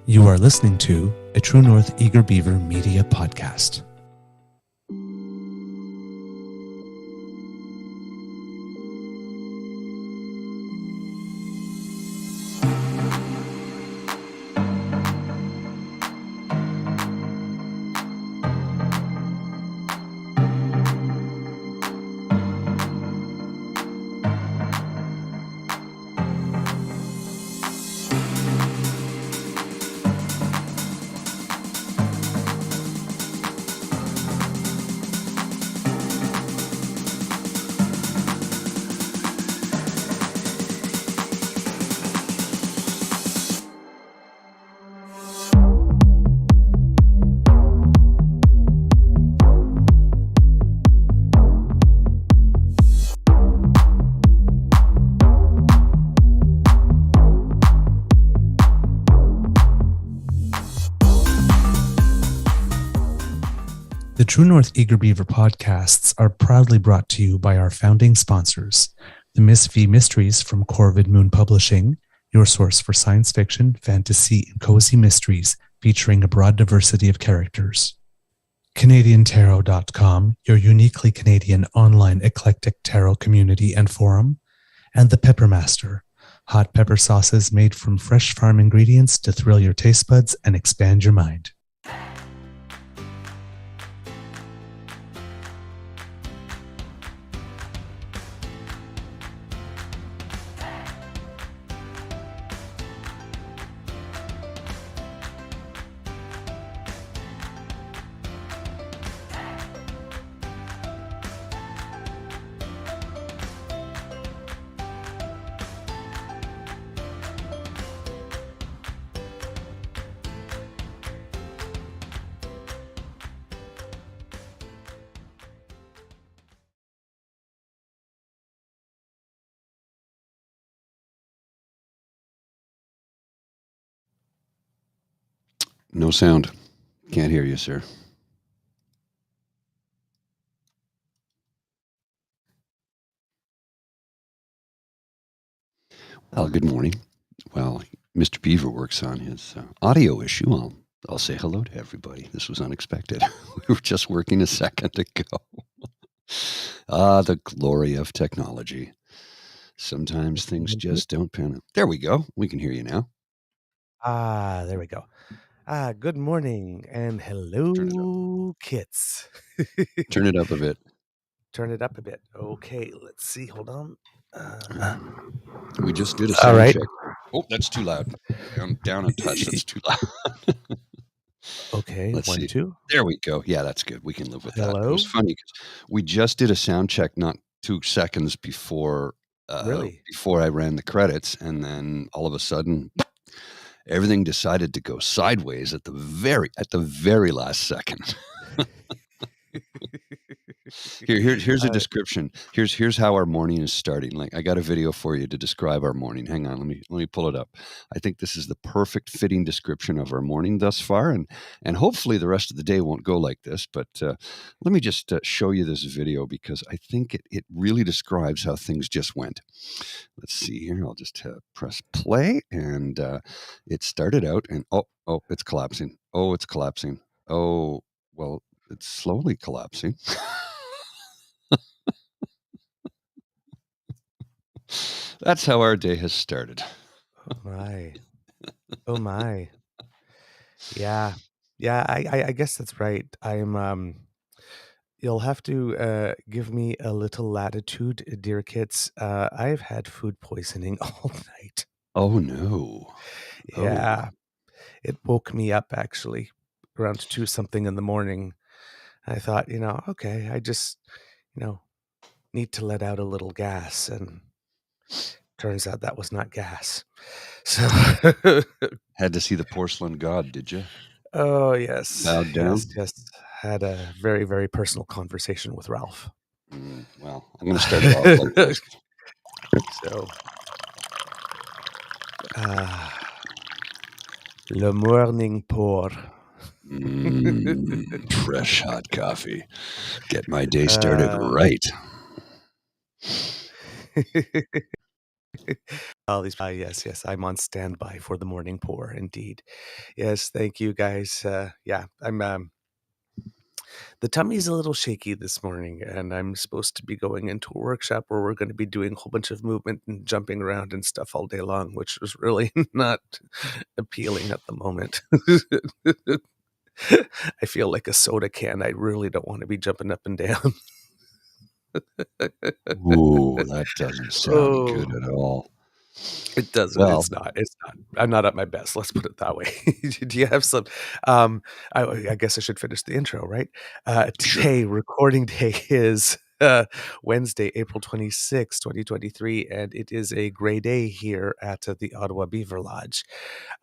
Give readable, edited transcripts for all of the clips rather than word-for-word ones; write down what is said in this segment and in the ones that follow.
You are listening to a True North Eager Beaver Media Podcast. The True North Eager Beaver podcasts are proudly brought to you by our founding sponsors, the Miss V Mysteries from Corvid Moon Publishing, your source for science fiction, fantasy, and cozy mysteries featuring a broad diversity of characters. CanadianTarot.com, your uniquely Canadian online eclectic tarot community and forum, and the Peppermaster, hot pepper sauces made from fresh farm ingredients to thrill your taste buds and expand your mind. No sound. Can't hear you, sir. Well, good morning. Well, Mr. Beaver works on his audio issue. I'll say hello to everybody. This was unexpected. We were just working a second ago. The glory of technology. Sometimes things just don't pan out. There we go. We can hear you now. There we go. Good morning and hello, kits. Turn it up a bit. Turn it up a bit. Okay, let's see. Hold on. We just did a sound check. Oh, that's too loud. Down a touch. That's too loud. Okay, Let's 1, see. 2. There we go. Yeah, that's good. We can live with that. Hello? It was funny because we just did a sound check not 2 seconds before Really? before I ran the credits, and then all of a sudden everything decided to go sideways at the very last second. Here's a description. Here's how our morning is starting. Like, I got a video for you to describe our morning. Hang on, let me pull it up. I think this is the perfect fitting description of our morning thus far, and hopefully the rest of the day won't go like this. But let me just show you this video because I think it really describes how things just went. Let's see here. I'll just press play, and it started out, and oh, it's collapsing. Oh, it's collapsing. Oh, well, it's slowly collapsing. That's how our day has started. Oh my. Oh my. Yeah. I guess that's right. You'll have to give me a little latitude, dear kits. I've had food poisoning all night. Oh no. Yeah. It woke me up actually around 2 something in the morning. I thought, okay, I just, need to let out a little gas, and turns out that was not gas. So Had to see the porcelain god, did you? oh yes. Bowed down? Yes. Had a very, very personal conversation with Ralph. Well, I'm going to start it off like this. So le morning pour. Fresh hot coffee. Get my day started right. all these. Yes, I'm on standby for the morning pour. Indeed, yes. Thank you, guys. Yeah, I'm. The tummy's a little shaky this morning, and I'm supposed to be going into a workshop where we're going to be doing a whole bunch of movement and jumping around and stuff all day long, which was really not appealing at the moment. I feel like a soda can. I really don't want to be jumping up and down. Ooh, that doesn't sound good at all. It doesn't. Well, It's not. It's not. I'm not at my best. Let's put it that way. Do you have some? I guess I should finish the intro, right? sure. Today, recording day is Wednesday, April 26, 2023, and it is a gray day here at the Ottawa Beaver Lodge.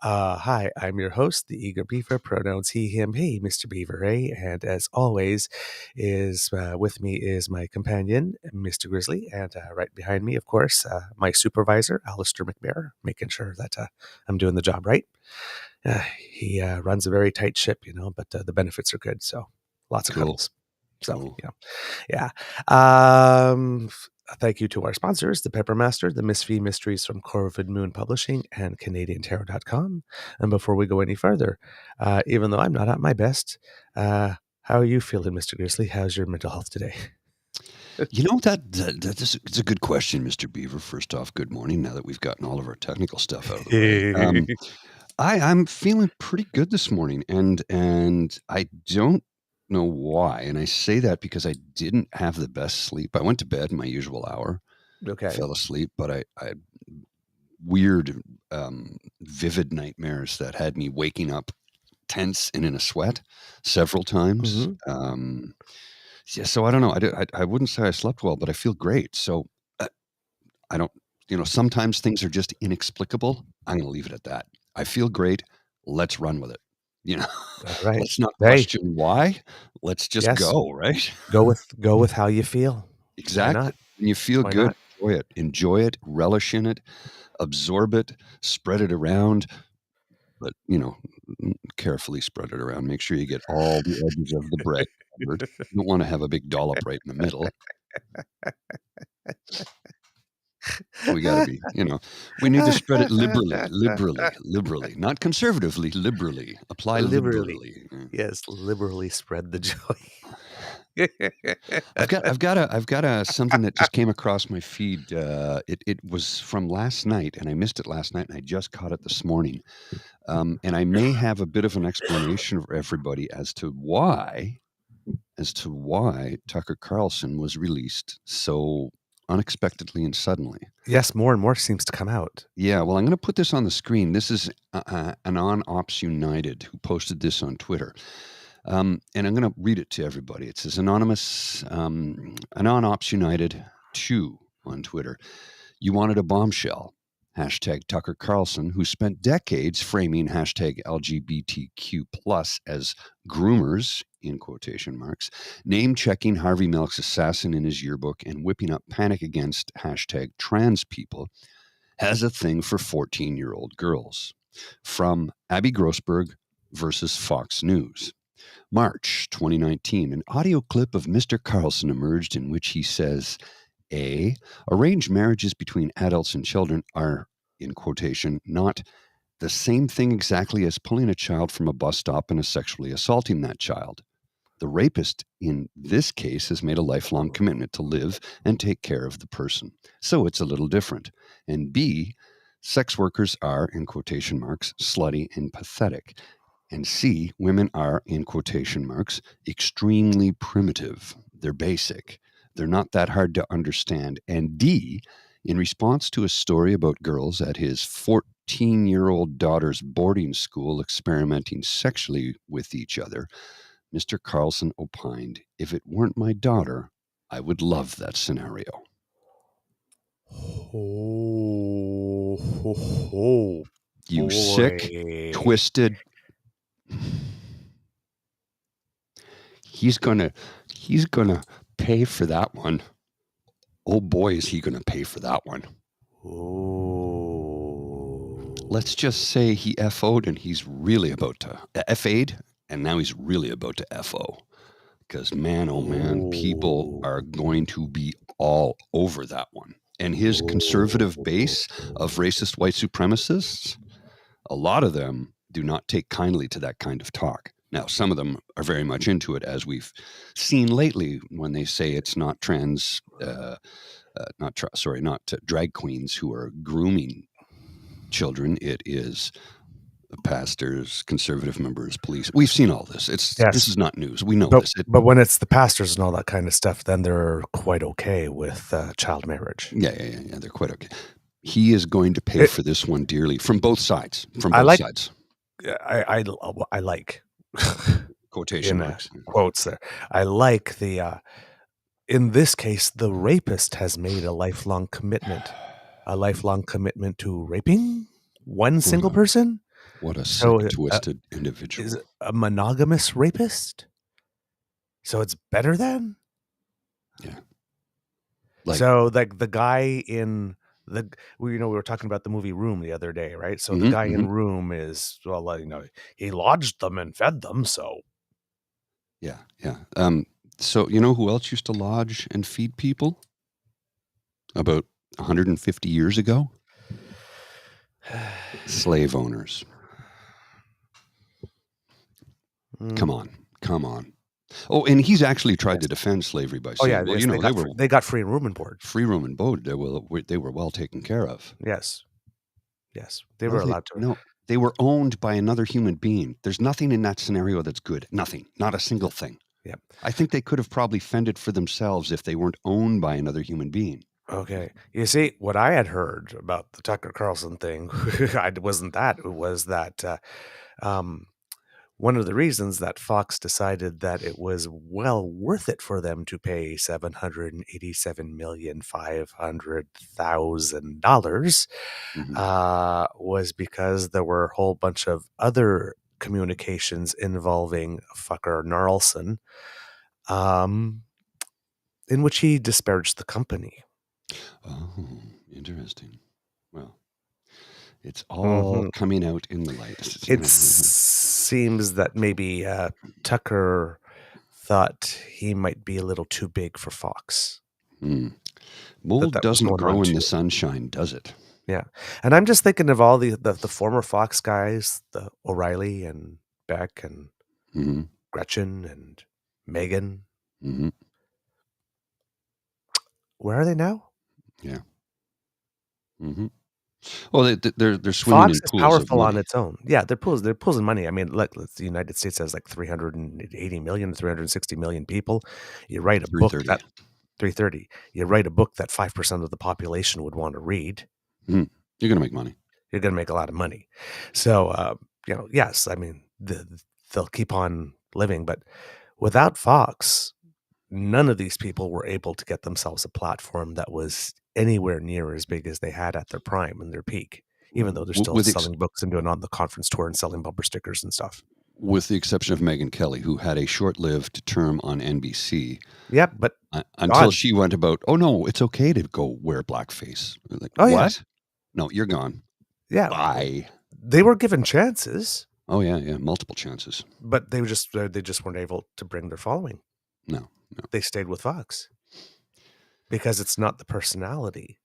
Hi, I'm your host, the Eager Beaver, pronouns he, him, hey, Mr. Beaver, and as always, is with me is my companion, Mr. Grizzly, and right behind me, of course, my supervisor, Alistair McBair, making sure that I'm doing the job right. He runs a very tight ship, but the benefits are good, so lots of cuddles. So, yeah. Thank you to our sponsors, the Peppermaster, the Miss V Mysteries from Corvid Moon Publishing, and CanadianTarot.com. And before we go any further, even though I'm not at my best, how are you feeling, Mr. Grizzly? How's your mental health today? It's a good question, Mr. Beaver. First off, good morning. Now that we've gotten all of our technical stuff out of the way, I'm feeling pretty good this morning, and I don't know why. And I say that because I didn't have the best sleep. I went to bed my usual hour, fell asleep, but I had weird, vivid nightmares that had me waking up tense and in a sweat several times. Yeah, so I don't know. I wouldn't say I slept well, but I feel great. So I don't. Sometimes things are just inexplicable. I'm going to leave it at that. I feel great. Let's run with it. Right. Let's not question why. Let's just go, right? Go with how you feel. Exactly. Why not? When you feel Why good, not? enjoy it, relish in it, absorb it, spread it around, but carefully spread it around. Make sure you get all the edges of the bread covered. You don't want to have a big dollop right in the middle. We got to be, we need to spread it liberally, not conservatively, liberally. Apply liberally. Yes, liberally spread the joy. I've got something that just came across my feed. It was from last night, and I missed it last night, and I just caught it this morning. And I may have a bit of an explanation for everybody as to why Tucker Carlson was released so unexpectedly and suddenly. Yes, more and more seems to come out. Yeah, well, I'm going to put this on the screen. This is Anon Ops United who posted this on Twitter. And I'm going to read it to everybody. It says, Anonymous, Anon Ops United 2 on Twitter. You wanted a bombshell. Hashtag Tucker Carlson, who spent decades framing hashtag LGBTQ plus as groomers, in quotation marks, name-checking Harvey Milk's assassin in his yearbook and whipping up panic against hashtag trans people, has a thing for 14-year-old girls. From Abby Grossberg versus Fox News. March 2019, an audio clip of Mr. Carlson emerged in which he says, arranged marriages between adults and children are, in quotation, not the same thing exactly as pulling a child from a bus stop and sexually assaulting that child. The rapist in this case has made a lifelong commitment to live and take care of the person. So it's a little different. And B, sex workers are, in quotation marks, slutty and pathetic. And C, women are, in quotation marks, extremely primitive. They're basic. They're not that hard to understand. And D, in response to a story about girls at his 14-year-old daughter's boarding school experimenting sexually with each other, Mr. Carlson opined, if it weren't my daughter, I would love that scenario. You sick, twisted. He's gonna pay for that one. Oh boy, is he gonna pay for that one. Let's just say he FO'd and he's really about to FA'd, and now he's really about to FO. Because man, oh man, people are going to be all over that one. And his conservative base of racist white supremacists, a lot of them do not take kindly to that kind of talk. Now, some of them are very much into it, as we've seen lately when they say it's not not drag queens who are grooming children. It is pastors, conservative members, police. We've seen all this. This is not news. We know this. But when it's the pastors and all that kind of stuff, then they're quite okay with child marriage. Yeah. They're quite okay. He is going to pay for this one dearly from both sides. Sides. I like quotation marks quotes there. I like the. In this case, the rapist has made a lifelong commitment to raping one single person. What a sick, twisted individual. Is a monogamous rapist? So it's better than? Yeah. So like the guy in we were talking about the movie Room the other day, right? So the guy in Room is, he lodged them and fed them, so. Yeah. So you know who else used to lodge and feed people? About 150 years ago? Slave owners. Come on. Oh, and he's actually tried to defend slavery by saying, they got free room and board. Free room and board. They were well taken care of. Yes. They were allowed to. No, they were owned by another human being. There's nothing in that scenario that's good. Nothing. Not a single thing. Yep. I think they could have probably fended for themselves if they weren't owned by another human being. Okay. You see, what I had heard about the Tucker Carlson thing, it was that one of the reasons that Fox decided that it was well worth it for them to pay $787,500,000 was because there were a whole bunch of other communications involving fucker Gnarlson, in which he disparaged the company. Oh, interesting. Well, it's all coming out in the light. It seems that maybe Tucker thought he might be a little too big for Fox. Mold doesn't grow in the sunshine, does it? Yeah. And I'm just thinking of all the former Fox guys, the O'Reilly and Beck and Gretchen and Megan. Where are they now? Yeah. Well, they're swimming Fox in is pools powerful of on money. its own. Yeah, they're pools of money. I mean, look, the United States has like 380 million, 360 million people. You write a book that 330. You write a book that 5% of the population would want to read. You're going to make money. You're going to make a lot of money. So, yes, I mean, they'll keep on living, but without Fox, none of these people were able to get themselves a platform that was anywhere near as big as they had at their prime and their peak, even though they're still selling books and doing on the conference tour and selling bumper stickers and stuff. With the exception of Megyn Kelly, who had a short-lived term on NBC. Yep, but until she went about, oh no, it's okay to go wear blackface. Like, what? Yeah. No, you're gone. Yeah. Bye. They were given chances. Oh yeah, multiple chances. But they just weren't able to bring their following. No. They stayed with Fox because it's not the personality.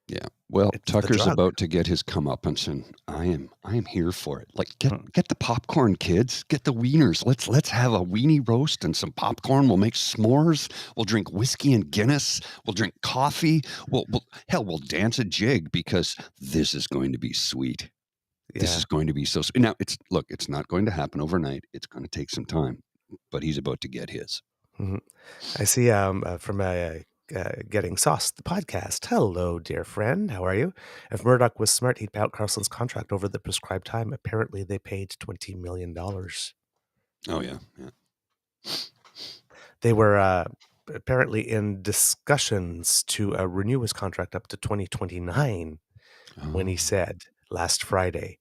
Yeah. Well, Tucker's about to get his comeuppance, and I am here for it. Like, get the popcorn, kids. Get the wieners. Let's have a weenie roast and some popcorn. We'll make s'mores. We'll drink whiskey and Guinness. We'll drink coffee. We'll dance a jig because this is going to be sweet. Yeah. This is going to be so sweet. Now, it's not going to happen overnight. It's going to take some time, but he's about to get his. I see from Getting Sauce, the podcast. Hello, dear friend. How are you? If Murdoch was smart, he'd pay out Carlson's contract over the prescribed time. Apparently, they paid $20 million. Oh, yeah. They were apparently in discussions to renew his contract up to 2029 when he said last Friday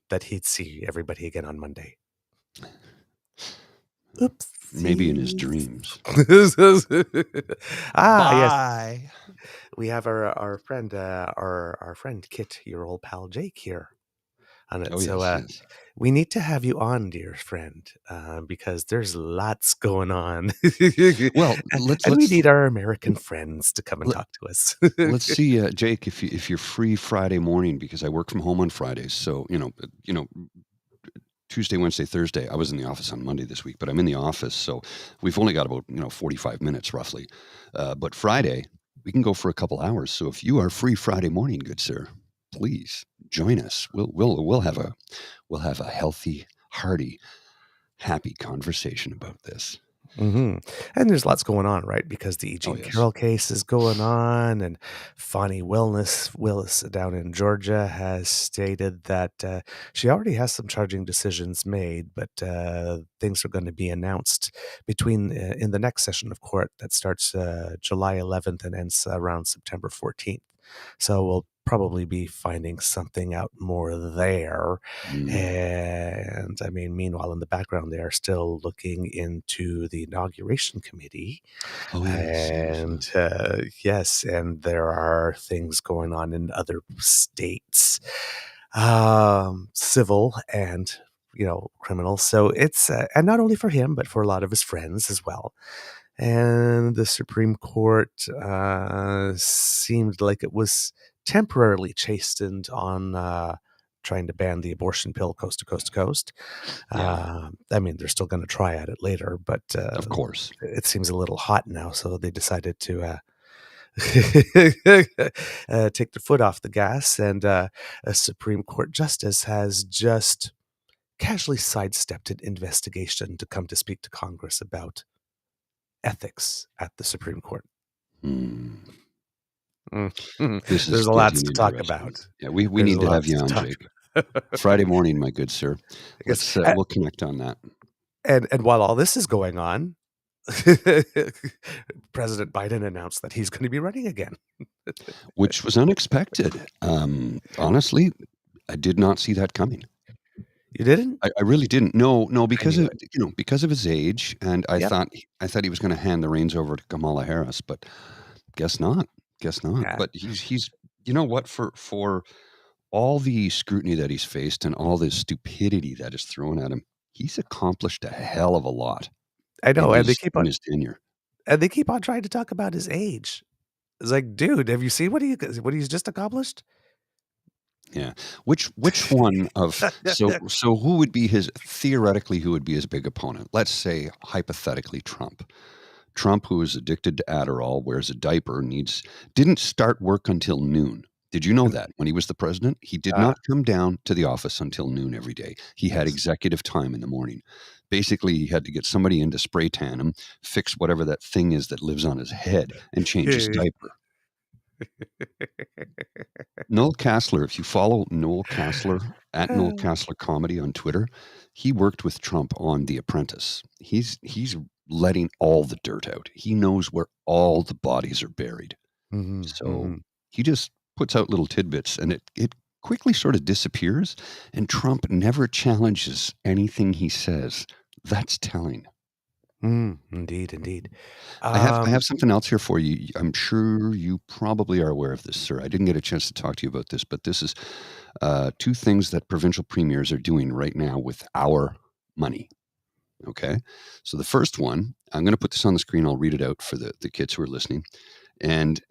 that he'd see everybody again on Monday. Oops. Maybe in his dreams. Yes. We have our friend, our friend Kit, your old pal Jake here. on it. Oh, So yes, yes. we need to have you on, dear friend, because there's lots going on. Well, And we need our American friends to come and let, talk to us. let's see, Jake, if you're free Friday morning, because I work from home on Fridays. So, Tuesday, Wednesday, Thursday. I was in the office on Monday this week, but I'm in the office, so we've only got about 45 minutes roughly. But Friday, we can go for a couple hours. So if you are free Friday morning, good sir, please join us. We'll have a healthy, hearty, happy conversation about this. And there's lots going on, right? Because the E. Oh, Jean yes. Carroll case is going on, and Fonnie Willis down in Georgia has stated that she already has some charging decisions made, but things are going to be announced in the next session of court that starts July 11th and ends around September 14th. So we'll probably be finding something out more there. And I mean, meanwhile, in the background, they are still looking into the inauguration committee. Oh, yes, And yes, and there are things going on in other states, civil and criminal. So it's and not only for him, but for a lot of his friends as well. And the Supreme Court seemed like it was temporarily chastened on trying to ban the abortion pill coast to coast to coast. Yeah. I mean, they're still going to try at it later, but Of course. it seems a little hot now, so they decided to take their foot off the gas. And a Supreme Court justice has just casually sidestepped an investigation to come to speak to Congress about ethics at the Supreme Court. This is There's a lot getting to talk interesting. about. Yeah, we There's need to have lots you to on, talk Jake. about. Friday morning, my good sir. Yes. We'll connect on that. And while all this is going on, President Biden announced that he's going to be running again, Which was unexpected. Honestly, I did not see that coming. You didn't? I really didn't. No, because knew of because of his age, and I Yep. thought he was going to hand the reins over to Kamala Harris, but guess not. Yeah. But he's what, for all the scrutiny that he's faced and all the stupidity that is thrown at him, he's accomplished a hell of a lot I know, in his tenure. And they keep on trying to talk about his age. It's like, dude, have you seen what he's just accomplished? Yeah. Which one of so who would be his big opponent? Let's say hypothetically Trump. Trump, who is addicted to Adderall, wears a diaper, didn't start work until noon. Did you know that when he was the president? He did not come down to the office until noon every day. He had executive time in the morning. Basically, he had to get somebody in to spray tan him, fix whatever that thing is that lives on his head, and change his diaper. Noel Casler, if you follow Noel Casler at Noel Casler Comedy on Twitter, he worked with Trump on The Apprentice. He's letting all the dirt out. He knows where all the bodies are buried. So he just puts out little tidbits, and it quickly sort of disappears, and Trump never challenges anything he says. That's telling. Indeed. I have something else here for you. I'm sure you probably are aware of this, sir. I didn't get a chance to talk to you about this, but this is two things that provincial premiers are doing right now with our money. Okay. So the first one, I'm going to put this on the screen. I'll read it out for the kids who are listening. And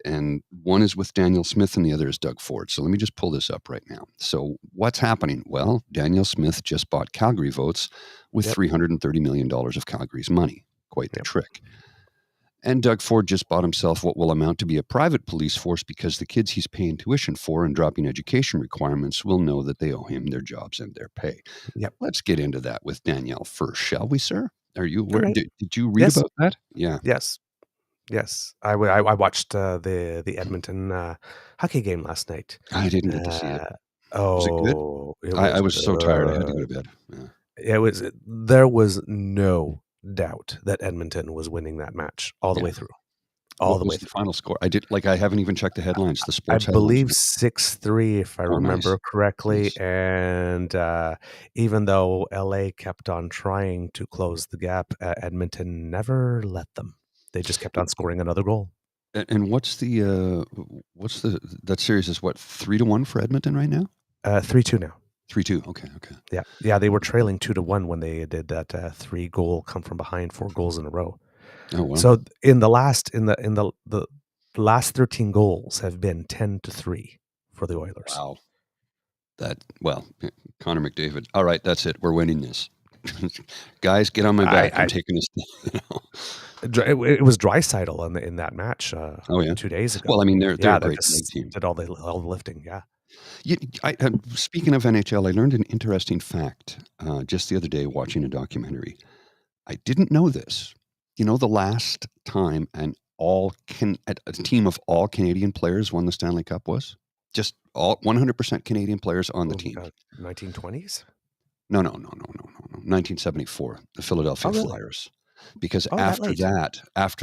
one is with Daniel Smith and the other is Doug Ford. So let me just pull this up right now. So what's happening? Well, Daniel Smith just bought Calgary votes with $330 million of Calgary's money. Quite the trick. And Doug Ford just bought himself what will amount to be a private police force because the kids he's paying tuition for and dropping education requirements will know that they owe him their jobs and their pay. Yep. Let's get into that with Danielle first, shall we, sir? Are you aware? Right. Did you read about that? Yeah. Yes. I watched the Edmonton hockey game last night. I didn't get to see it. Was it good? I was so tired. I had to go to bed. Yeah. There was no doubt that Edmonton was winning that match all the way through. What was the final score? I haven't even checked the headlines. The sports I believe 6-3, if I remember correctly. Nice. And even though LA kept on trying to close the gap, Edmonton never let them. They just kept on scoring another goal. And what's that series is what, 3-1 for Edmonton right now? 3-2 now. 3-2. Okay. Yeah. They were trailing 2-1 when they did that 3-goal come from behind, 4 goals in a row. Oh well. So in the last 13 goals have been 10-3 for the Oilers. Wow. Connor McDavid. All right, that's it. We're winning this. Guys, get on my back. I'm taking this. It was Draisaitl in that match 2 days ago. Well, I mean, they're a great just team. did all the lifting. Yeah. Speaking of NHL, I learned an interesting fact just the other day watching a documentary. I didn't know this. You know, the last time a team of all Canadian players won the Stanley Cup was just all 100% Canadian players on the team. 1920s? No. 1974, the Philadelphia Flyers. Because after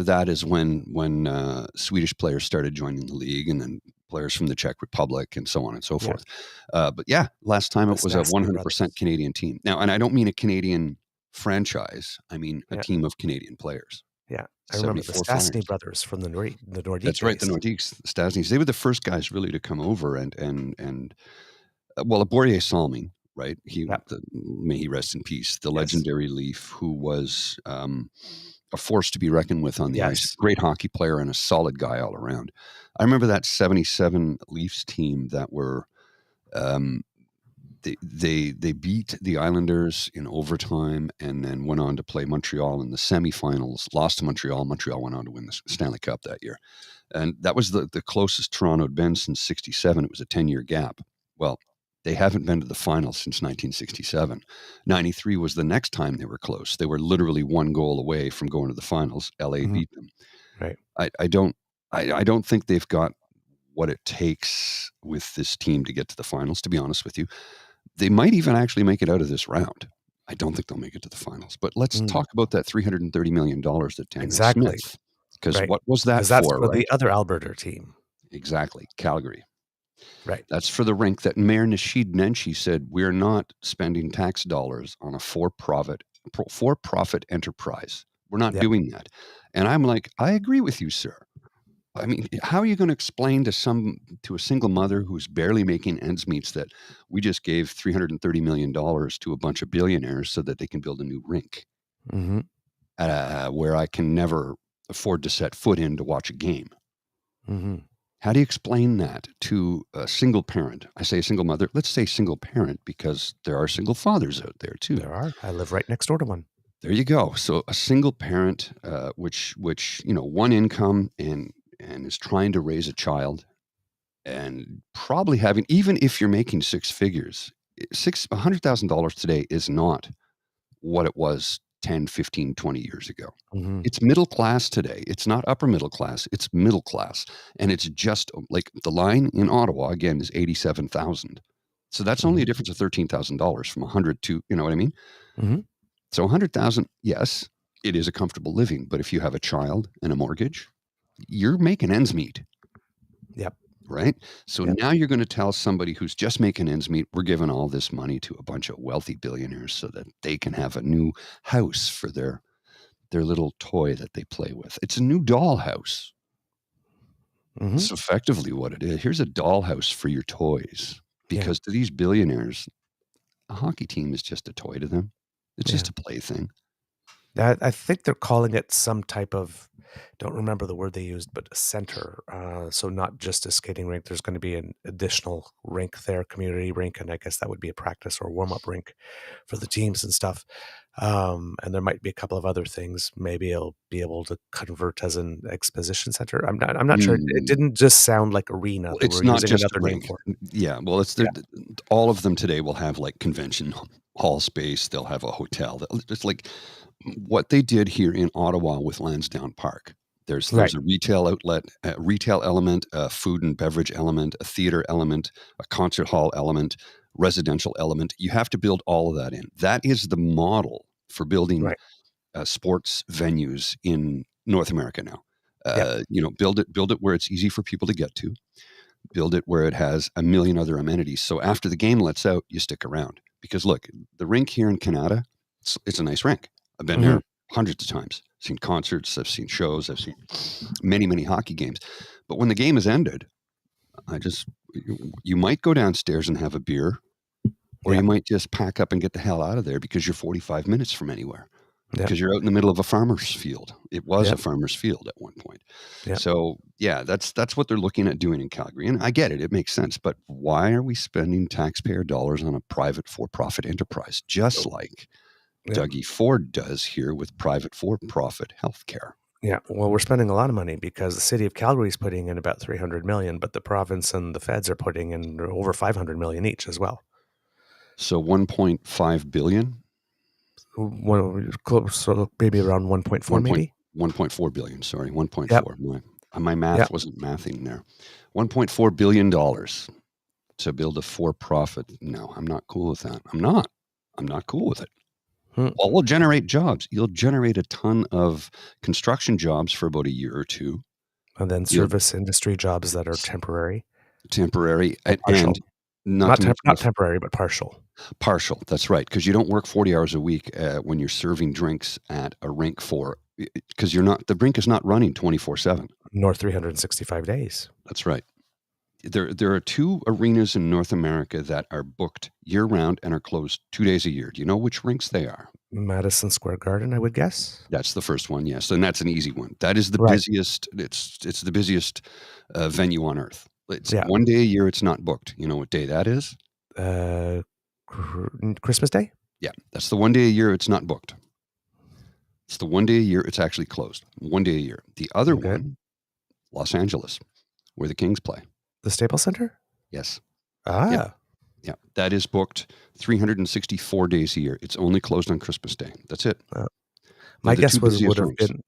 that is when Swedish players started joining the league, and then players from the Czech Republic and so on and so forth. But last time it was a 100% Canadian team. Now, and I don't mean a Canadian franchise. I mean a team of Canadian players. Yeah, I remember the Stastny brothers from the Nordiques. That's right, the Nordiques, the Stastnys. They were the first guys really to come over, and Borje Salming, right? May he rest in peace. The legendary Leaf, who was a force to be reckoned with on the ice. Great hockey player and a solid guy all around. I remember that 77 Leafs team that were they beat the Islanders in overtime and then went on to play Montreal in the semifinals, lost to Montreal. Montreal went on to win the Stanley Cup that year. And that was the closest Toronto had been since 67. It was a 10-year gap. Well, they haven't been to the finals since 1967. 93 was the next time they were close. They were literally 1 goal away from going to the finals. LA beat them. Right. I don't think they've got what it takes with this team to get to the finals, to be honest with you. They might even actually make it out of this round. I don't think they'll make it to the finals. But let's talk about that $330 million that Daniel Smith. Because what was that for? That's for the other Alberta team. Exactly. Calgary. Right. That's for the rink that Mayor Nasheed Nenshi said, we're not spending tax dollars on a for-profit enterprise. We're not doing that. And I'm like, I agree with you, sir. I mean, how are you going to explain to a single mother who's barely making ends meet that we just gave $330 million to a bunch of billionaires so that they can build a new rink where I can never afford to set foot in to watch a game? How do you explain that to a single parent? I say a single mother. Let's say single parent, because there are single fathers out there too. There are. I live right next door to one. There you go. So a single parent, which one income and is trying to raise a child, and probably having, even if you're making six figures, $100,000 today is not what it was 10, 15, 20 years ago. It's middle class today. It's not upper middle class. It's middle class. And it's just like the line in Ottawa, again, is 87,000. So that's only a difference of $13,000 from 100 to, you know what I mean? So 100,000, yes, it is a comfortable living. But if you have a child and a mortgage, you're making ends meet. Yep. Right? So now you're going to tell somebody who's just making ends meet, we're giving all this money to a bunch of wealthy billionaires so that they can have a new house for their little toy that they play with. It's a new dollhouse. It's effectively what it is. Here's a dollhouse for your toys. Because to these billionaires, a hockey team is just a toy to them. It's just a plaything. I think they're calling it some type of, don't remember the word they used, but a center. So not just a skating rink. There's going to be an additional rink there, community rink, and I guess that would be a practice or warm-up rink for the teams and stuff. And there might be a couple of other things. Maybe it'll be able to convert as an exposition center. I'm not sure. It didn't just sound like arena. Well, it's not just another name for it. Yeah, well, all of them today will have like convention hall space. They'll have a hotel. It's like what they did here in Ottawa with Lansdowne Park. There's a retail outlet, a retail element, a food and beverage element, a theater element, a concert hall element, residential element. You have to build all of that in. That is the model for building sports venues in North America now. Build it where it's easy for people to get to. Build it where it has a million other amenities. So after the game lets out, you stick around. Because look, the rink here in Canada, it's a nice rink. I've been there hundreds of times. I've seen concerts, I've seen shows, I've seen many, many hockey games. But when the game is ended, you might go downstairs and have a beer, Or Yeah. you might just pack up and get the hell out of there because you're 45 minutes from anywhere. Yeah. Because you're out in the middle of a farmer's field. It was Yeah. a farmer's field at one point. Yeah. So yeah, that's what they're looking at doing in Calgary. And I get it. It makes sense. But why are we spending taxpayer dollars on a private for-profit enterprise? Just like Yeah. Dougie Ford does here with private for-profit healthcare. Yeah. Well, we're spending a lot of money because the city of Calgary is putting in about 300 million, but the province and the feds are putting in over 500 million each as well. So 1.5 billion? So maybe around 1.4 maybe? 1.4 billion, sorry, 1.4. Yep. My math wasn't mathing there. $1.4 billion to build a for-profit. No, I'm not cool with that. I'm not cool with it. Well, we'll generate jobs. You'll generate a ton of construction jobs for about a year or two. And then service industry jobs that are temporary. And not temporary, but partial. Partial, that's right, because you don't work 40 hours a week when you're serving drinks at a rink because the rink is not running 24/7. Nor 365 days. That's right. There are 2 arenas in North America that are booked year-round and are closed 2 days a year. Do you know which rinks they are? Madison Square Garden, I would guess. That's the first one, yes, and that's an easy one. That is the busiest. It's the busiest venue on earth. It's 1 day a year it's not booked. You know what day that is? Christmas Day? Yeah, that's the 1 day a year it's not booked. It's the 1 day a year it's actually closed. 1 day a year. The other one, Los Angeles, where the Kings play. The Staples Center? Yes. Ah. Yeah. That is booked 364 days a year. It's only closed on Christmas Day. That's it. My guess would have been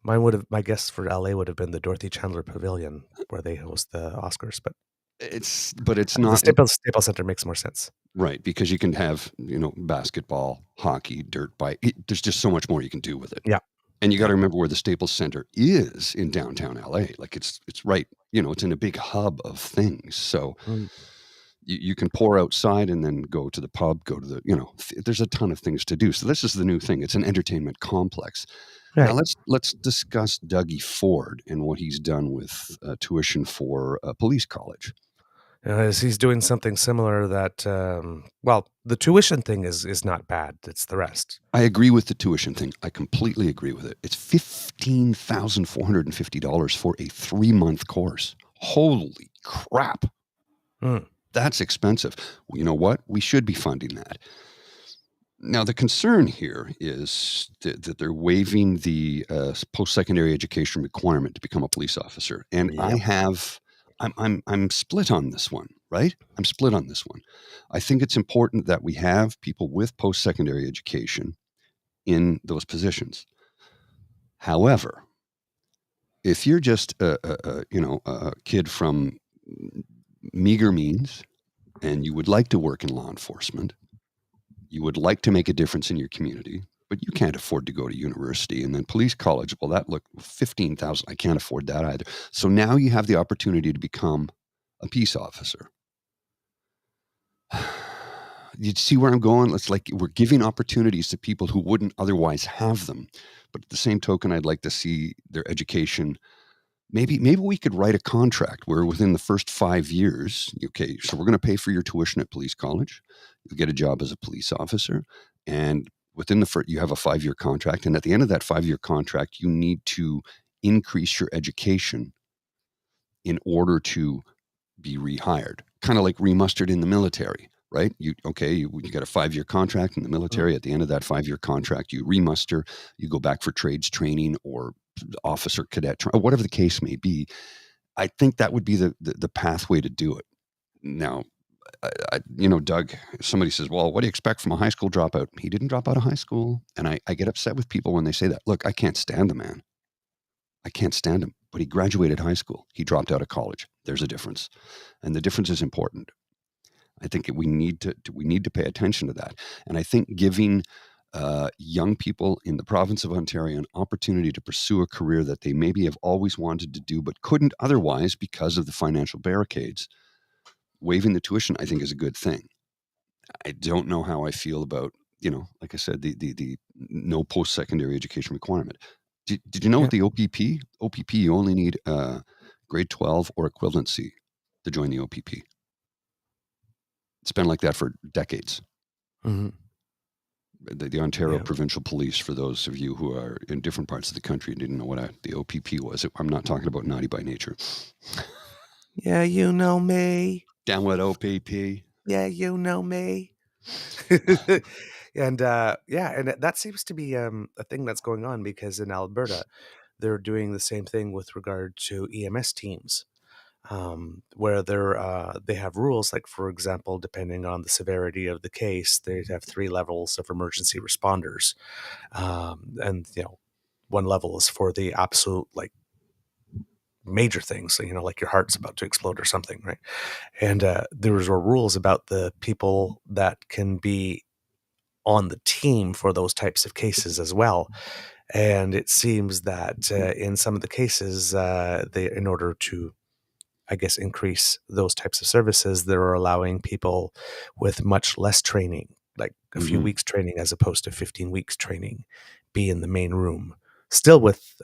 my guess for LA would have been the Dorothy Chandler Pavilion where they host the Oscars, but it's not. The Staples Center makes more sense. Right, because you can have, basketball, hockey, dirt bike. There's just so much more you can do with it. Yeah. And you got to remember where the Staples Center is in downtown LA. Like it's right, it's in a big hub of things. So you can pour outside and then go to the pub, go to the, there's a ton of things to do. So this is the new thing. It's an entertainment complex. Right. Now let's discuss Dougie Ford and what he's done with tuition for police college. He's doing something similar that, the tuition thing is not bad. It's the rest. I agree with the tuition thing. I completely agree with it. It's $15,450 for a 3-month course. Holy crap. That's expensive. Well, you know what? We should be funding that. Now, the concern here is that they're waiving the post-secondary education requirement to become a police officer. And I'm split on this one, right? I'm split on this one. I think it's important that we have people with post-secondary education in those positions. However, if you're just a kid from meager means and you would like to work in law enforcement, you would like to make a difference in your community, but you can't afford to go to university and then police college. Well, that look $15,000. I can't afford that either. So now you have the opportunity to become a peace officer. You see where I'm going? It's like we're giving opportunities to people who wouldn't otherwise have them. But at the same token, I'd like to see their education. Maybe we could write a contract where within the first 5 years, okay, so we're going to pay for your tuition at police college. You'll get a job as a police officer. And within you have a 5-year contract. And at the end of that 5-year contract, you need to increase your education in order to be rehired, kind of like remustered in the military, right? You got a 5-year contract in the military. At the end of that 5-year contract, you remuster, you go back for trades training or officer cadet, whatever the case may be. I think that would be the pathway to do it. Now, Doug, if somebody says, well, what do you expect from a high school dropout? He didn't drop out of high school. And I get upset with people when they say that. Look, I can't stand the man. I can't stand him, but he graduated high school. He dropped out of college. There's a difference. And the difference is important. I think we need to pay attention to that. And I think giving young people in the province of Ontario an opportunity to pursue a career that they maybe have always wanted to do, but couldn't otherwise because of the financial barricades, waiving the tuition, I think is a good thing. I don't know how I feel about, like I said, the no post-secondary education requirement. Did you know with the OPP, you only need grade 12 or equivalency to join the OPP? It's been like that for decades. Mm-hmm. The Ontario Provincial Police, for those of you who are in different parts of the country and didn't know what the OPP was, I'm not talking about naughty by nature. Yeah, you know me. Down with OPP. Yeah, you know me. And that seems to be a thing that's going on, because in Alberta, they're doing the same thing with regard to EMS teams, where they have rules, like, for example, depending on the severity of the case, they have 3 levels of emergency responders, and one level is for the absolute, like, major things, so, like your heart's about to explode or something, right? And there were rules about the people that can be on the team for those types of cases as well. And it seems that in some of the cases, in order to, I guess, increase those types of services, they're allowing people with much less training, like a few weeks training as opposed to 15 weeks training, be in the main room, still with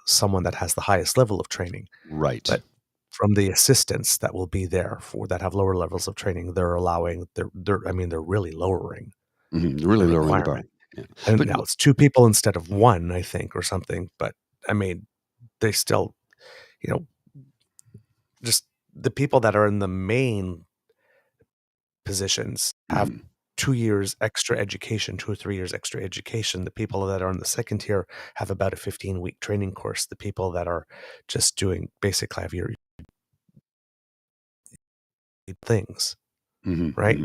someone that has the highest level of training. Right. But from the assistants that will be there that have lower levels of training, they're really lowering. Really lowering the bar. Yeah. And but now it's 2 people instead of 1, I think, or something. But I mean, they still, just the people that are in the main positions have 2 years extra education, 2 or 3 years extra education. The people that are in the second tier have about a 15-week training course. The people that are just doing basic clavier things, right?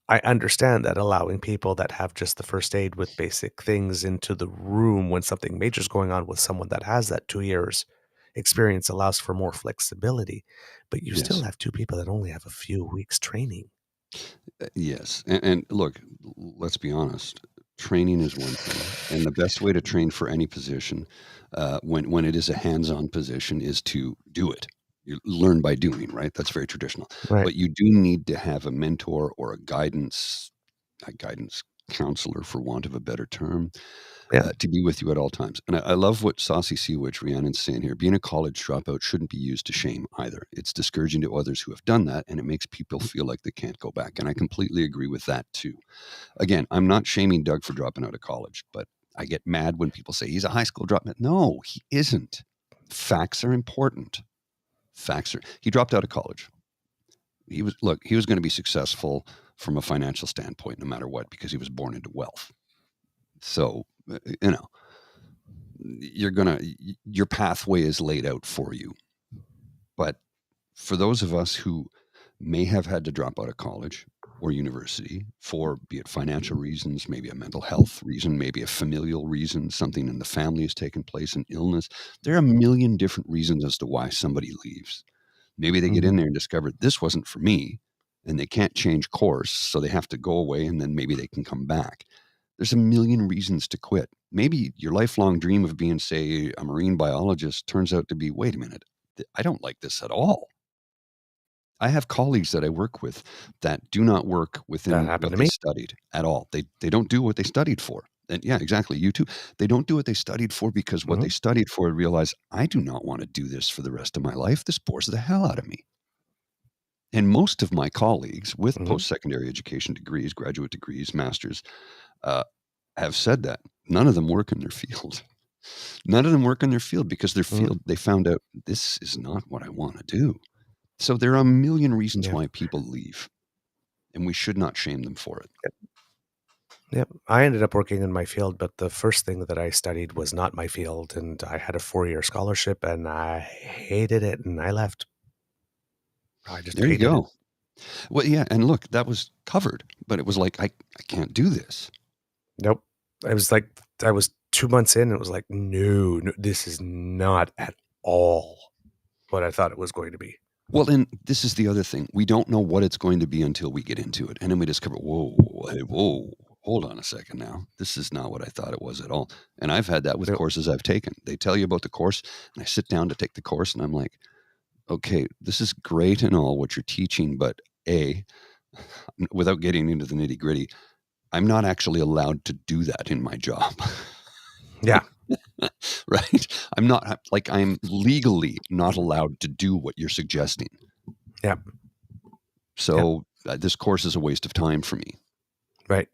I understand that allowing people that have just the first aid with basic things into the room when something major is going on with someone that has that 2 years experience allows for more flexibility, but you still have 2 people that only have a few weeks training. Yes. And look, let's be honest. Training is one thing. And the best way to train for any position, when it is a hands-on position, is to do it. You learn by doing, right? That's very traditional. Right. But you do need to have a mentor or a guidance counselor, for want of a better term, to be with you at all times. And I love what Saucy Sea Witch Rhiannon's saying here. Being a college dropout shouldn't be used to shame either. It's discouraging to others who have done that, and it makes people feel like they can't go back. And I completely agree with that too. Again, I'm not shaming Doug for dropping out of college, but I get mad when people say he's a high school dropout. No, he isn't. Facts are important. He dropped out of college. He was going to be successful from a financial standpoint, no matter what, because he was born into wealth. So, your pathway is laid out for you. But for those of us who may have had to drop out of college or university for, be it financial reasons, maybe a mental health reason, maybe a familial reason, something in the family has taken place, an illness, there are a million different reasons as to why somebody leaves. Maybe they get in there and discover this wasn't for me, and they can't change course, so they have to go away, and then maybe they can come back. There's a million reasons to quit. Maybe your lifelong dream of being, say, a marine biologist turns out to be, wait a minute, I don't like this at all. I have colleagues that I work with that do not work within what they studied at all. They don't do what they studied for. And yeah, exactly. You too. They don't do what they studied for because what they studied for, realize, I do not want to do this for the rest of my life. This bores the hell out of me. And most of my colleagues with post-secondary education degrees, graduate degrees, masters, have said that. None of them work in their field. None of them work in their field because their field, they found out, this is not what I want to do. So there are a million reasons why people leave, and we should not shame them for it. Yep. I ended up working in my field, but the first thing that I studied was not my field, and I had a 4-year scholarship, and I hated it, and I left. I just there you hated go. it. Well, yeah, and look, that was covered, but it was like, I can't do this. Nope. I was 2 months in, and it was like, no, this is not at all what I thought it was going to be. Well, and this is the other thing. We don't know what it's going to be until we get into it. And then we discover, whoa, hold on a second now. This is not what I thought it was at all. And I've had that with courses I've taken. They tell you about the course, and I sit down to take the course, and I'm like, okay, this is great and all what you're teaching, but without getting into the nitty gritty, I'm not actually allowed to do that in my job. Yeah. Right? I'm legally not allowed to do what you're suggesting. Yeah. So this course is a waste of time for me. Right.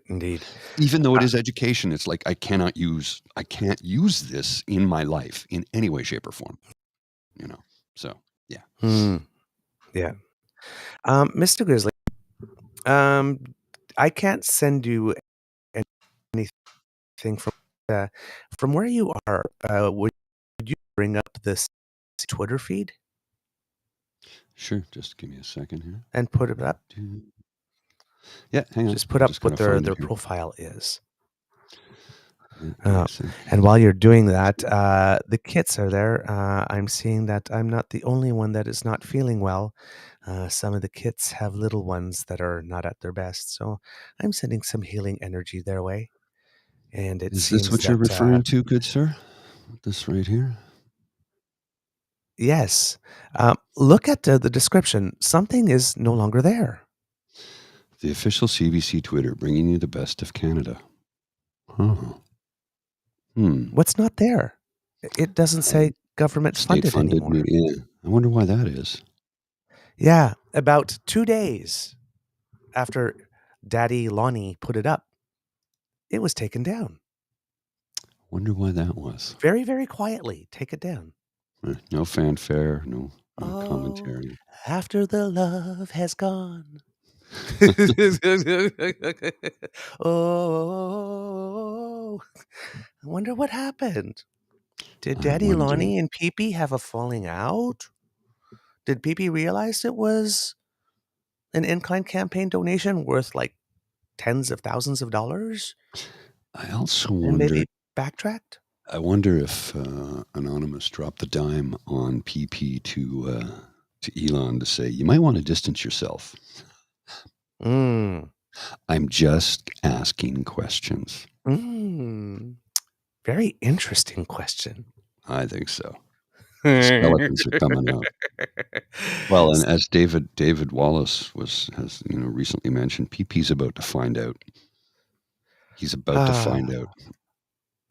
Indeed. Even though it is education, it's like I can't use this in my life in any way, shape, or form. So yeah. Yeah. Mr. Grizzly, I can't send you anything from where you are. Would you bring up this Twitter feed Sure. Just give me a second here. and put it up? Yeah, hang on. Just put up what their profile is. And while you're doing that, the kits are there. I'm seeing that I'm not the only one that is not feeling well. Some of the kits have little ones that are not at their best. So I'm sending some healing energy their way. And it Is seems this what you're referring to, good sir? This right here? Yes. Look at the description. Something is no longer there. The official CBC Twitter, bringing you the best of Canada. Huh. What's not there? It doesn't say government funded anymore. Yeah. I wonder why that is. Yeah. About 2 days after Daddy Lonnie put it up, it was taken down. Wonder why that was. Very, very quietly. Take it down. No fanfare, no commentary. After the love has gone. Oh, I wonder what happened. Did Daddy Lonnie and Pee-Pee have a falling out? Did Pee-Pee realize it was an in-kind campaign donation worth like tens of thousands of dollars? I also and wonder. Maybe backtracked. I wonder if Anonymous dropped the dime on PP to Elon to say you might want to distance yourself. I'm just asking questions. Very interesting question. I think so. Skeletons are coming out. Well, and as David Wallace has recently mentioned, PP's about to find out. He's about to find out.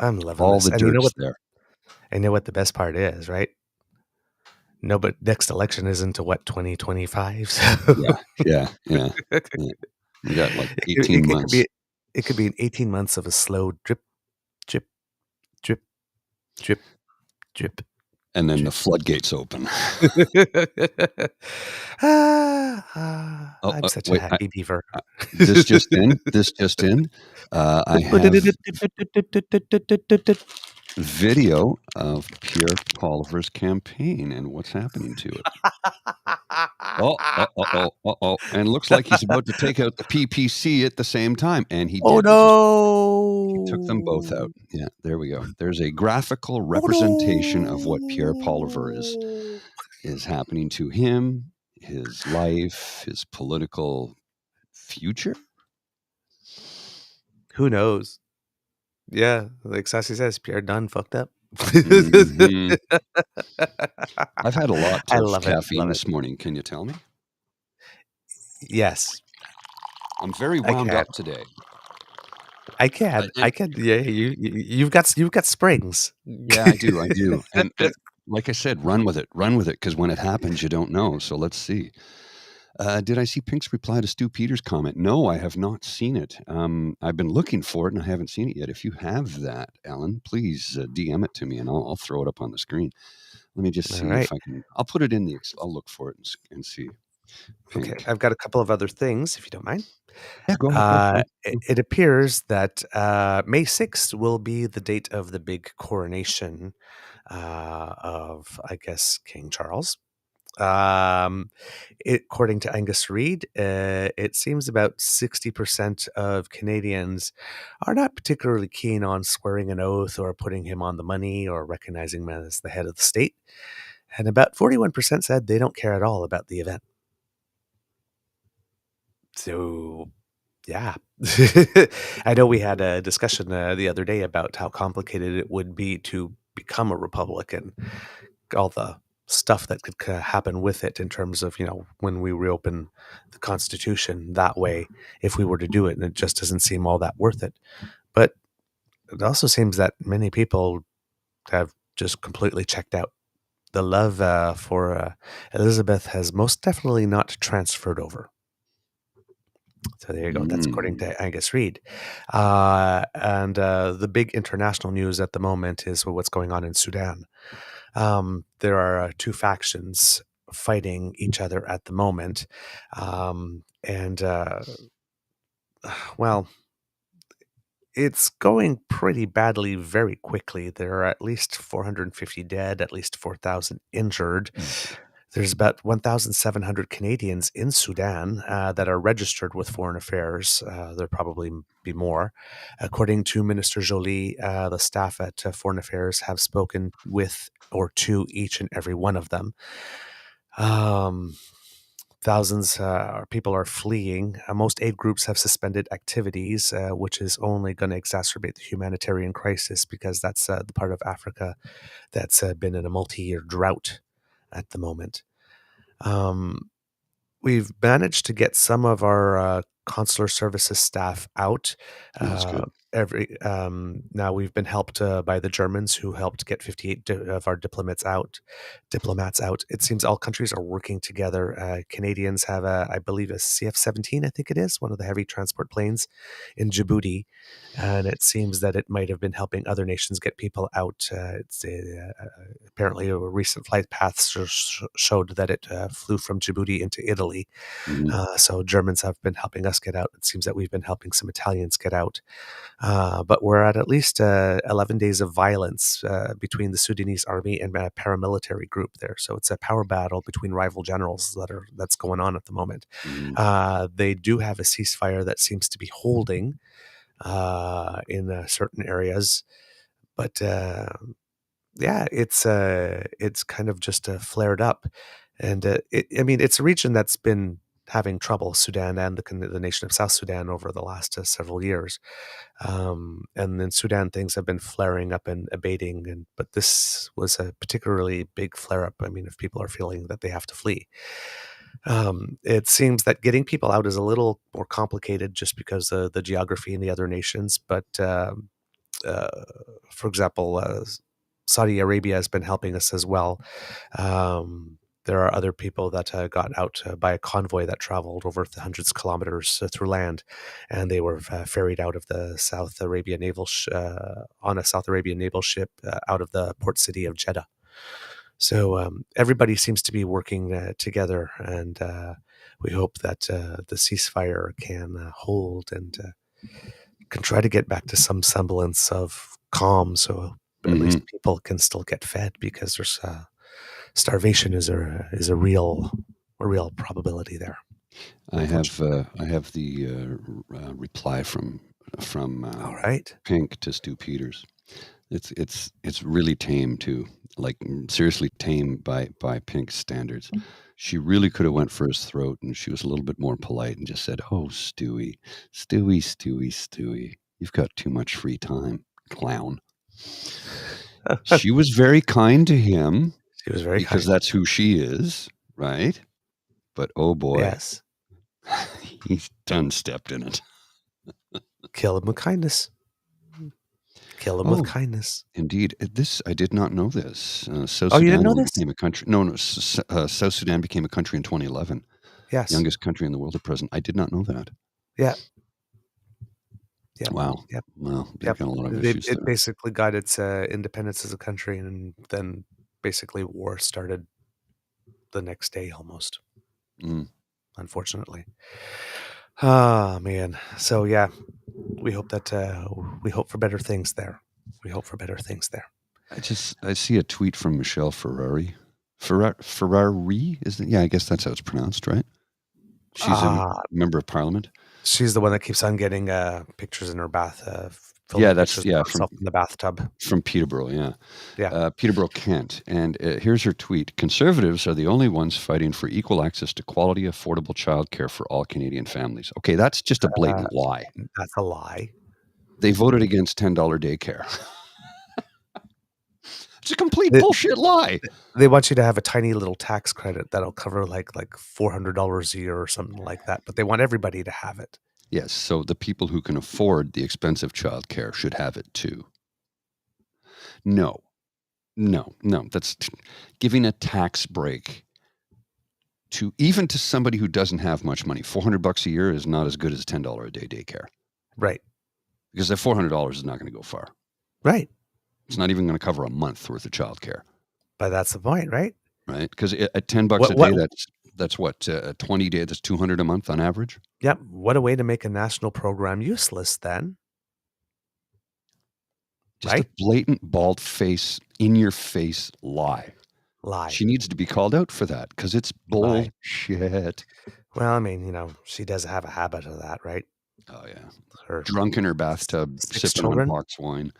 I'm loving all this. the dirt's there. I know what the best part is, right? No, but next election isn't to 2025. So. Yeah. We got like 18 months. It could be 18 months of a slow drip, drip, drip, drip, drip. And then the floodgates open. I'm such a happy beaver. This just in. I have video of Pierre Poliver's campaign and what's happening to it. And it looks like he's about to take out the PPC at the same time. And he did. Oh, no. He took them both out. Yeah, there we go. There's a graphical representation of what Pierre Poliver is happening to him, his life, his political future. Who knows? Yeah, like Sassy says, Pierre done fucked up. Mm-hmm. I've had a lot of caffeine this morning. Can you tell me? Yes. I'm very wound up today. I can. Yeah, you've got springs. Yeah, I do. And like I said, run with it, because when it happens, you don't know. So let's see. Did I see Pink's reply to Stu Peters' comment? No, I have not seen it. I've been looking for it and I haven't seen it yet. If you have that, Ellen, please DM it to me and I'll throw it up on the screen. Let me just see if I can. I'll put it in I'll look for it and see. Pink. Okay, I've got a couple of other things, if you don't mind. Yeah, go ahead. It appears that May 6th will be the date of the big coronation of, I guess, King Charles. According to Angus Reid, it seems about 60% of Canadians are not particularly keen on swearing an oath or putting him on the money or recognizing him as the head of the state. And about 41% said they don't care at all about the event. So, yeah. I know we had a discussion the other day about how complicated it would be to become a Republican. All the stuff that could happen with it in terms of, when we reopen the Constitution that way, if we were to do it, and it just doesn't seem all that worth it. But it also seems that many people have just completely checked out. the love for Elizabeth has most definitely not transferred over. So there you go. That's according to Angus Reid. And the big international news at the moment is what's going on in Sudan. There are two factions fighting each other at the moment. And well, it's going pretty badly very quickly. There are at least 450 dead, at least 4,000 injured. There's about 1,700 Canadians in Sudan that are registered with Foreign Affairs. There'll probably be more. According to Minister Joly, the staff at Foreign Affairs have spoken with or to each and every one of them. Thousands of people are fleeing. Most aid groups have suspended activities, which is only going to exacerbate the humanitarian crisis because that's the part of Africa that's been in a multi-year drought at the moment. We've managed to get some of our consular services staff out. That's good. Now we've been helped by the Germans, who helped get 58 of our diplomats out. It seems all countries are working together. Canadians have I believe a CF-17, I think it is, one of the heavy transport planes in Djibouti, and it seems that it might have been helping other nations get people out. Apparently, a recent flight path showed that it flew from Djibouti into Italy. So Germans have been helping us get out. It seems that we've been helping some Italians get out. But we're at least 11 days of violence between the Sudanese army and a paramilitary group there. So it's a power battle between rival generals that's going on at the moment. They do have a ceasefire that seems to be holding in certain areas, but yeah, it's kind of just flared up, and it's a region that's been having trouble, Sudan and the nation of South Sudan, over the last several years. And in Sudan, things have been flaring up and abating, but this was a particularly big flare up. I mean, if people are feeling that they have to flee. It seems that getting people out is a little more complicated just because of the geography in the other nations. But for example, Saudi Arabia has been helping us as well. There are other people that got out by a convoy that traveled over the hundreds of kilometers through land, and they were ferried out of the South Arabian on a South Arabian naval ship out of the port city of Jeddah. So everybody seems to be working together, and we hope that the ceasefire can hold and can try to get back to some semblance of calm, so at least people can still get fed, because there's starvation is a real probability there. I have the reply from All right. Pink to Stu Peters. It's really tame too, like seriously tame by Pink's standards. She really could have went for his throat, and she was a little bit more polite and just said, "Oh, Stewie, you've got too much free time, clown." She was very kind to him. She was very because kind. that's who she is, right? But oh boy, Yes, he's done stepped in it. kill him with kindness. Kill him with kindness. Indeed, this I did not know this. South Oh, you Sudan didn't know this? became a country. No, South Sudan became a country in 2011. Yes. Youngest country in the world at present. I did not know that. Yeah. Yep. Wow. Yep. Well, they've got a lot of issues It there. basically got its independence as a country, and then basically war started the next day almost. Unfortunately. Ah, man. So yeah, we hope for better things there. I see a tweet from Michelle Ferrari. Ferrari, isn't it? Yeah, I guess that's how it's pronounced, right? She's a member of parliament. She's the one that keeps on getting pictures in her bath. That's from in the bathtub. From Peterborough, yeah. Yeah. Peterborough, Kent. And here's her tweet. Conservatives are the only ones fighting for equal access to quality, affordable childcare for all Canadian families. Okay, that's just a blatant lie. That's a lie. They voted against $10 daycare. It's a complete bullshit lie. They want you to have a tiny little tax credit that'll cover like $400 a year or something like that, but they want everybody to have it. Yes, so the people who can afford the expensive childcare should have it too. No, No, that's giving a tax break to even to somebody who doesn't have much money. $400 a year is not as good as $10 a day daycare. Right. Because that $400 is not going to go far. Right. It's not even going to cover a month worth of childcare. But that's the point, right? Right? Because at $10 a day, that's what 20 days. That's $200 a month on average. Yep. What a way to make a national program useless, then. Just right? A blatant, bald face, in your face lie. She needs to be called out for that because it's bullshit. Well, I mean, she does have a habit of that, right? Oh yeah, her drunk in her bathtub, sipping on box wine.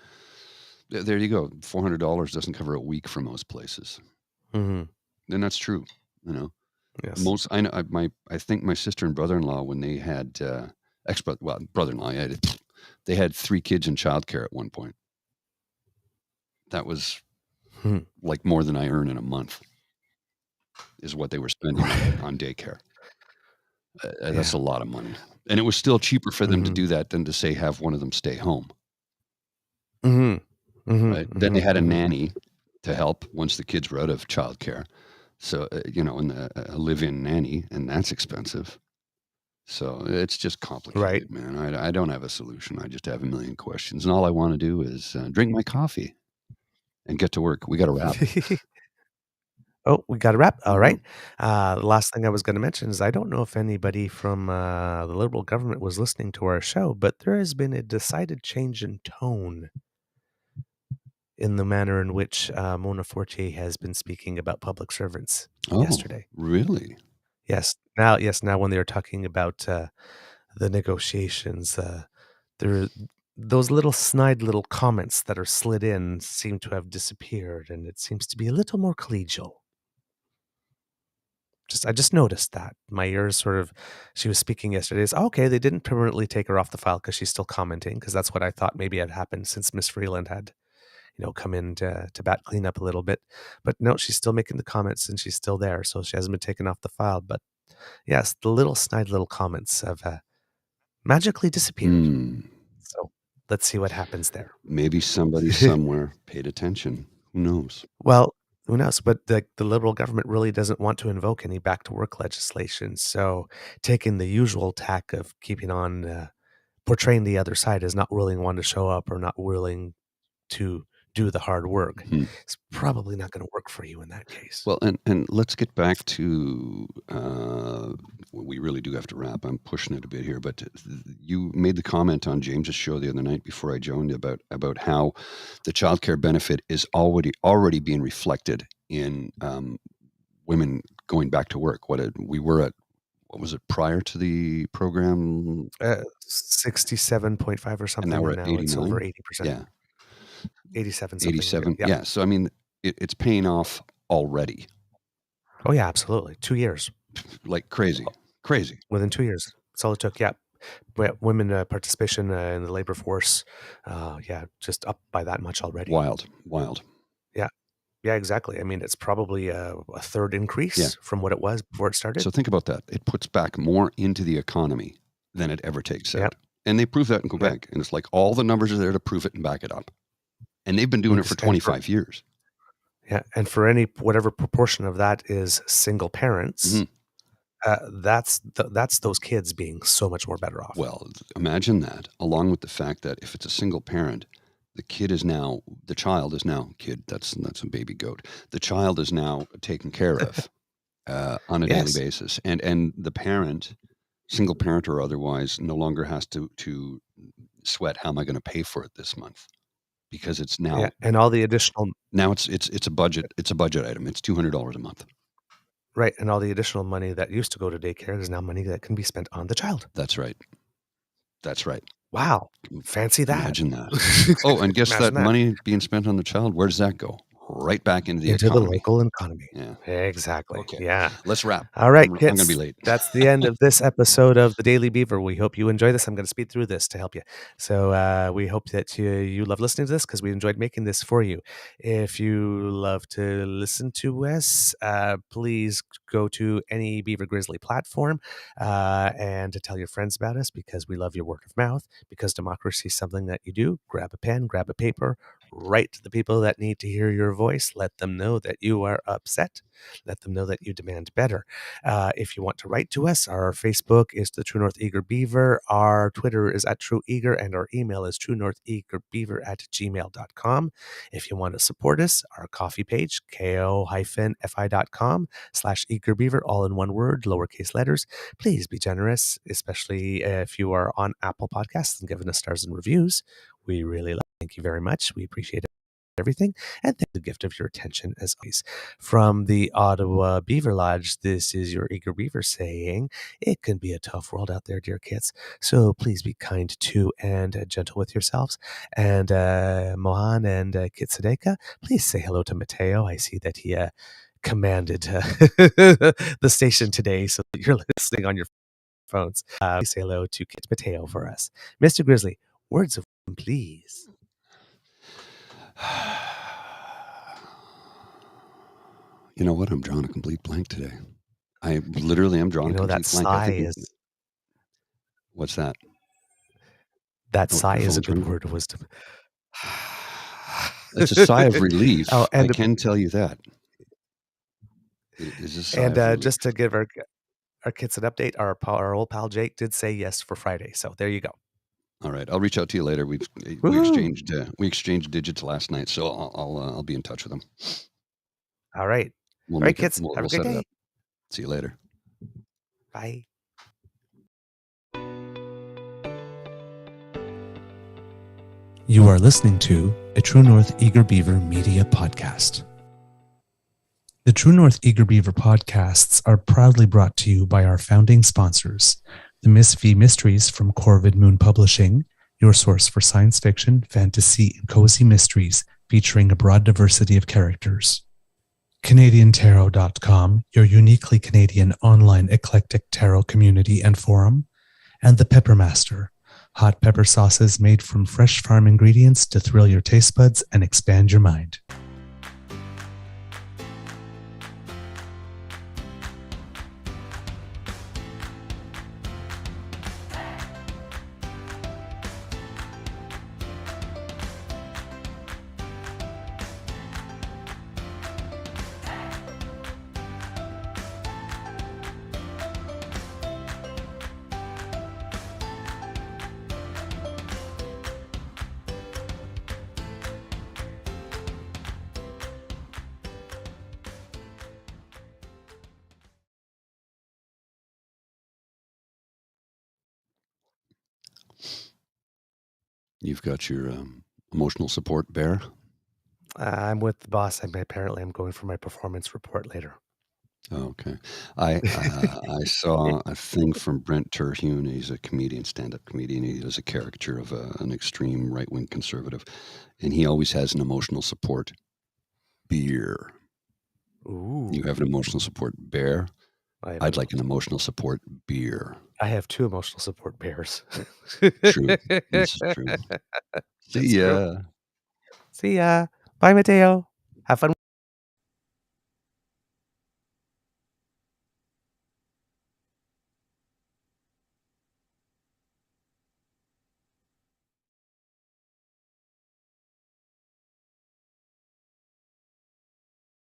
There you go. $400 doesn't cover a week for most places, and that's true. Yes. I think my sister and brother-in-law, when they had brother-in-law, they had 3 kids in childcare at one point. That was like more than I earn in a month. Is what they were spending on daycare. That's a lot of money, and it was still cheaper for them to do that than to say have one of them stay home. Right? Then they had a nanny to help once the kids were out of childcare. So and a live-in nanny, and that's expensive. So it's just complicated, man. I don't have a solution. I just have a million questions, and all I want to do is drink my coffee and get to work. We got to wrap. Oh, we got to wrap. All right. The last thing I was going to mention is I don't know if anybody from the Liberal government was listening to our show, but there has been a decided change in tone in the manner in which Mona Fortier has been speaking about public servants yesterday. Really? Yes. Now when they're talking about the negotiations, those little snide little comments that are slid in seem to have disappeared, and it seems to be a little more collegial. I just noticed that. My ears she was speaking yesterday. Okay, they didn't permanently take her off the file because she's still commenting, because that's what I thought maybe had happened since Miss Freeland had, come in to bat clean up a little bit. But no, she's still making the comments and she's still there. So she hasn't been taken off the file. But yes, the snide little comments have magically disappeared. So let's see what happens there. Maybe somebody somewhere paid attention. Who knows? Well, who knows? But the Liberal government really doesn't want to invoke any back-to-work legislation. So taking the usual tack of keeping on portraying the other side as not willing one to show up or not willing to do the hard work, it's probably not going to work for you in that case. Well, and let's get back to we really do have to wrap. I'm pushing it a bit here, but you made the comment on James's show the other night before I joined about how the childcare benefit is already being reflected in women going back to work. What was it prior to the program? 67.5 or something. And now we're at 89. It's over 80%. Yeah. 87. 87. Yeah. So, I mean, it's paying off already. Oh, yeah, absolutely. 2 years. Like crazy. Within 2 years. That's all it took. Yeah. Women participation in the labor force. Just up by that much already. Wild. Yeah. Yeah, exactly. I mean, it's probably a third increase from what it was before it started. So think about that. It puts back more into the economy than it ever takes out. And they prove that in Quebec. And it's like all the numbers are there to prove it and back it up. And they've been doing it for 25 years. Yeah. And for whatever proportion of that is single parents, that's those kids being so much more better off. Well, imagine that, along with the fact that if it's a single parent, the child is now, that's a baby goat. The child is now taken care of on a daily basis. And the parent, single parent or otherwise, no longer has to sweat, how am I going to pay for it this month? Because it's now and all the additional it's a budget item. It's $200 a month. Right. And all the additional money that used to go to daycare is now money that can be spent on the child. That's right. Wow. Fancy that. Imagine that. Oh, and guess that money being spent on the child, where does that go? Right back into the economy. The local economy. Yeah. Exactly. Okay. Yeah. Let's wrap. All right, I'm kids. going to be late. That's the end of this episode of the Daily Beaver. We hope you enjoy this. I'm going to speed through this to help you. So we hope that you love listening to this because we enjoyed making this for you. If you love to listen to us, please go to any Beaver Grizzly platform and to tell your friends about us because we love your word of mouth, because democracy is something that you do. Grab a pen, grab a paper, Write to the people that need to hear your voice. Let them know that you are upset. Let them know that you demand better. If you want to write to us, our Facebook is the True North Eager Beaver. Our Twitter is at True Eager, and our email is truenortheagerbeaver@gmail.com. If you want to support us, our coffee page, ko-fi.com/eagerbeaver, all in one word, lowercase letters. Please be generous, especially if you are on Apple Podcasts and giving us stars and reviews. We really love it. Thank you very much. We appreciate everything. And thank the gift of your attention as always. From the Ottawa Beaver Lodge, this is your Eager Beaver saying, it can be a tough world out there, dear kids. So please be kind to and gentle with yourselves. And Mohan and Kitsadeka, please say hello to Mateo. I see that he commanded the station today, so that you're listening on your phones. Please say hello to Kit Mateo for us. Mr. Grizzly, words of wisdom, please. You know what? I'm drawing a complete blank today. I literally am drawing a complete blank. Sigh is... What's that? That sigh is a good word of wisdom. It's a sigh of relief. I can tell you that. It is a sigh of relief. Just to give our kids an update, our old pal Jake did say yes for Friday. So there you go. All right, I'll reach out to you later. We exchanged digits last night, so I'll be in touch with him. All right. All right, kids. Have a good day. See you later. Bye. You are listening to a True North Eager Beaver Media Podcast. The True North Eager Beaver podcasts are proudly brought to you by our founding sponsors, the Miss V Mysteries from Corvid Moon Publishing, your source for science fiction, fantasy, and cozy mysteries featuring a broad diversity of characters. CanadianTarot.com, your uniquely Canadian online eclectic tarot community and forum, and The Pepper Master, hot pepper sauces made from fresh farm ingredients to thrill your taste buds and expand your mind. You've got your emotional support bear? I'm with the boss. Apparently I'm going for my performance report later. Oh, okay. I saw a thing from Brent Terhune. He's a comedian, stand-up comedian. He does a caricature of an extreme right-wing conservative, and he always has an emotional support beer. Ooh. You have an emotional support bear? I'd like an emotional support beer. I have 2 emotional support bears. True. This is true. See ya. See ya. Bye, Mateo. Have fun.